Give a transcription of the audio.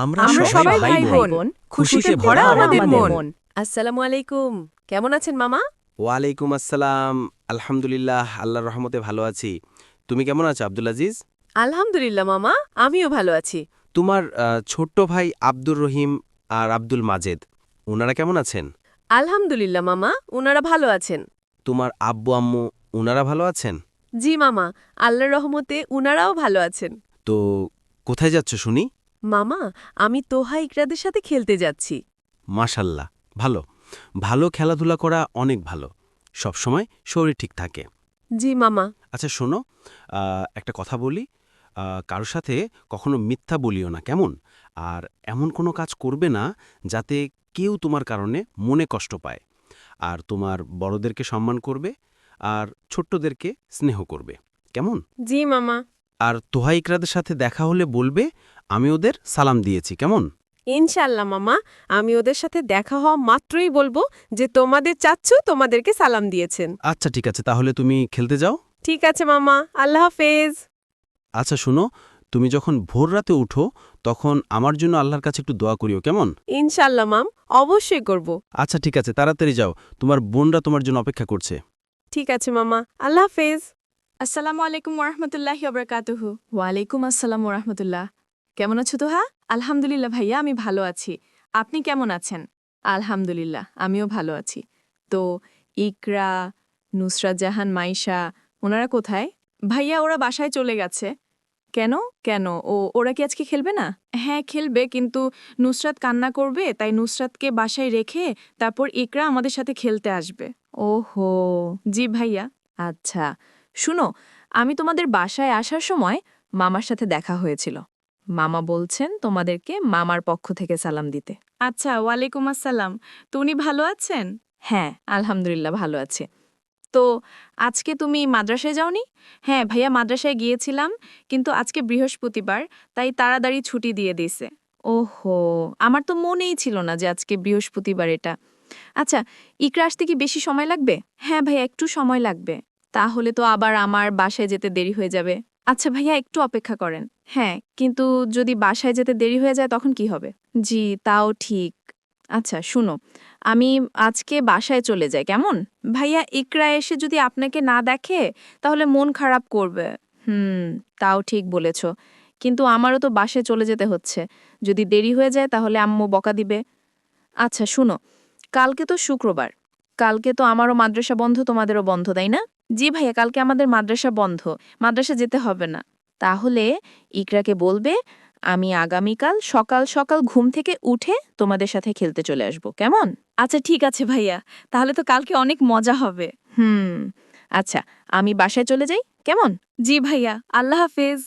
আমরা আমরা সবাই ভাই বোন, বোন, খুশিতে ভরা আমাদের মন। আসসালামু আলাইকুম, কেমন আছেন মামা? ওয়ালাইকুম আসসালাম। আলহামদুলিল্লাহ, আল্লাহর রহমতে ভালো আছি। তুমি কেমন আছো আব্দুল আজিজ? আলহামদুলিল্লাহ মামা, আমিও ভালো আছি। তোমার ছোট্ট ভাই আব্দুর রহিম আর আব্দুল মাজেদ, ওনারা কেমন আছেন? আলহামদুলিল্লাহ মামা, ওনারা ভালো আছেন। তোমার আব্বু আম্মু, ওনারা ভালো আছেন? জি মামা, আল্লাহর রহমতে উনারাও ভালো আছেন। তো কোথায় যাচ্ছ শুনি? মামা, আমি তোহা ইকরাদের সাথে খেলতে যাচ্ছি। মাশাল্লাহ, ভালো। ভালো খেলাধুলা করা অনেক ভালো। সবসময় শরীর ঠিক থাকে। জি মামা। আচ্ছা শোনো, একটা কথা বলি, কারোর সাথে কখনো মিথ্যা বলিও না, কেমন? আর এমন কোনো কাজ করবে না যাতে কেউ তোমার কারণে মনে কষ্ট পায়। আর তোমার বড়দেরকে সম্মান করবে, আর ছোট্টদেরকে স্নেহ করবে, কেমন? জি মামা। আর তোহা ইকরাদের সাথে দেখা হলে বলবে আমি ওদের সালাম দিয়েছি, কেমন? ইনশাল্লাহ মামা, আমি ওদের সাথে দেখা হওয়া মাত্রই বলবো যে তোমাদের চাচ্ছু তোমাদেরকে সালাম দিয়েছেন। আচ্ছা ঠিক আছে, তাহলে তুমি খেলতে যাও। ঠিক আছে মামা, আল্লাহ হাফেজ। আচ্ছা শুনো, তুমি যখন ভোর রাতে উঠো তখন আমার জন্য আল্লাহর কাছে একটু দোয়া করিও, কেমন? ইনশাল্লাহ মাম, অবশ্যই করব। আচ্ছা ঠিক আছে, তাড়াতাড়ি যাও, তোমার বোনরা তোমার জন্য অপেক্ষা করছে। ঠিক আছে মামা, আল্লাহ হাফেজ। আসসালামু আলাইকুম ওরহমতুল্লাহি ওবরাকাতুহু। ওয়ালাইকুম আসসালাম ওরহমতুল্লাহ। কেমন আছো তোহা? আলহামদুলিল্লাহ ভাইয়া, আমি ভালো আছি। আপনি কেমন আছেন? আলহামদুলিল্লাহ, আমিও ভালো আছি। তো ইকরা, নুসরাত জাহান, মাইশা, ওনারা কোথায়? ভাইয়া, ওরা বাসায় চলে গেছে। কেন? কেন ওরা কি আজকে খেলবে না? হ্যাঁ খেলবে, কিন্তু নুসরাত কান্না করবে, তাই নুসরাতকে বাসায় রেখে তারপর ইকরা আমাদের সাথে খেলতে আসবে। ওহো, জি ভাইয়া। আচ্ছা শুনো, আমি তোমাদের বাসায় আসার সময় মামার সাথে দেখা হয়েছিল। মামা বলছেন তোমাদেরকে মামার পক্ষ থেকে সালাম দিতে। আচ্ছা, ওয়ালাইকুম আসসালাম। তো উনি ভালো আছেন? হ্যাঁ আলহামদুলিল্লাহ ভালো আছে। তো আজকে তুমি মাদ্রাসায় যাওনি? হ্যাঁ ভাইয়া, মাদ্রাসায় গিয়েছিলাম, কিন্তু আজকে বৃহস্পতিবার, তাই তাড়াতাড়ি ছুটি দিয়ে দিছে। ওহো, আমার তো মনেই ছিল না যে আজকে বৃহস্পতিবার এটা। আচ্ছা, ইকরা আসতে কি বেশি সময় লাগবে? হ্যাঁ ভাইয়া, একটু সময় লাগবে। তাহলে তো আবার আমার বাসায় যেতে দেরি হয়ে যাবে। আচ্ছা ভাইয়া, একটু অপেক্ষা করেন। হ্যাঁ, কিন্তু যদি বাসায় যেতে দেরি হয়ে যায় তখন কি হবে? জি, তাও ঠিক। আচ্ছা শুনো, আমি আজকে বাসায় চলে যাই, কেমন? ভাইয়া, ইকরা এসে যদি আপনাকে না দেখে তাহলে মন খারাপ করবে। তাও ঠিক বলেছ, কিন্তু আমারও তো বাসায় চলে যেতে হচ্ছে। যদি দেরি হয়ে যায় তাহলে আম্মু বকা দিবে। আচ্ছা শুনো, কালকে তো শুক্রবার, কালকে তো আমারও মাদ্রাসা বন্ধ, তোমাদেরও বন্ধ, তাই না? জি ভাইয়া, কালকে আমাদের মাদ্রাসা বন্ধ, মাদ্রাসা যেতে হবে না। তাহলে ইকরাকে বলবে আমি আগামীকাল সকাল সকাল ঘুম থেকে উঠে তোমাদের সাথে খেলতে চলে আসব, কেমন? আচ্ছা ঠিক আছে ভাইয়া, তাহলে তো কালকে অনেক মজা হবে। আচ্ছা, আমি বাসায় চলে যাই, কেমন? জি ভাইয়া, আল্লাহ হাফেজ।